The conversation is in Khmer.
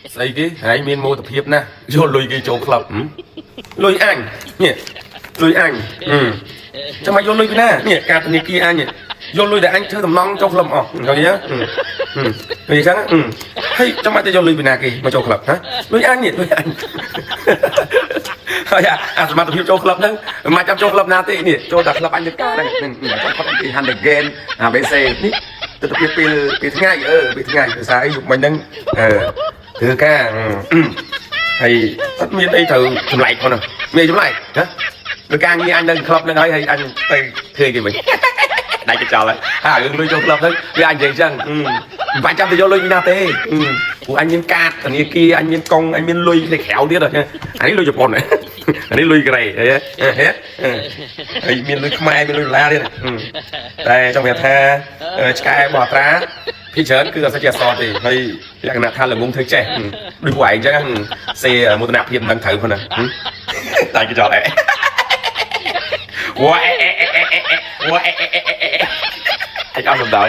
xây cái hãy miên mô tập hiệp nè vô lùi cái chỗ club lùi anh nhỉ lùi anh cho mày vô lùi cái nè nhỉ cả thằng kia anh nhỉ vô lùi để anh chơi tầm nong trong club rồi nhá rồi sao hay cho mày vô lùi bên nào kì mà chỗ club hả lùi anh nhỉ lùi anh thôi à mà tập hiệp chỗ club đó mà trong chỗ club nào thì nhỉ chỗ đặt club anh được cả này trong club thì hand again BC ní tập hiệpពីថ្ងៃពីថ្ងៃភាសាអីមិនដឹងធ្វើការហើយអត់មានអីត្រូវចម្លែកផងមានចម្លែកណាដូចការងារអញនៅក្លឹបហ្នឹងហើយអញទៅធ្វើគេវិញដាច់ទៅចោលហើយរឿងលុយចូលក្លឹបហ្នឹងវាអញនិយាយចឹងមិនបាច់ចាំទៅយកលុយពីណាទេព្រោះអញមានកាតធនាគារអញមានកង់អញមានលុយនៅក្រៅទៀតអានេះលុយជប៉ុនអានេះលុយក្រេហើយមានលុយខ្មែរមានលុយដុល្លារទៀតតែចង់ប្រាប់ថាឆ្កែបោះត្រាពីច្រើនគឺអត់ជាអសទេហើយលក្ខណៈថាល្ងងធ្វើចេះដូចពួកឯងចឹងសេមោទនភាពមិនដឹងត្រូវផងណាតែគេចោលអេវ៉ាអេអេអេអេវ៉ាអេអេអេអេអេអញអត់សំដៅ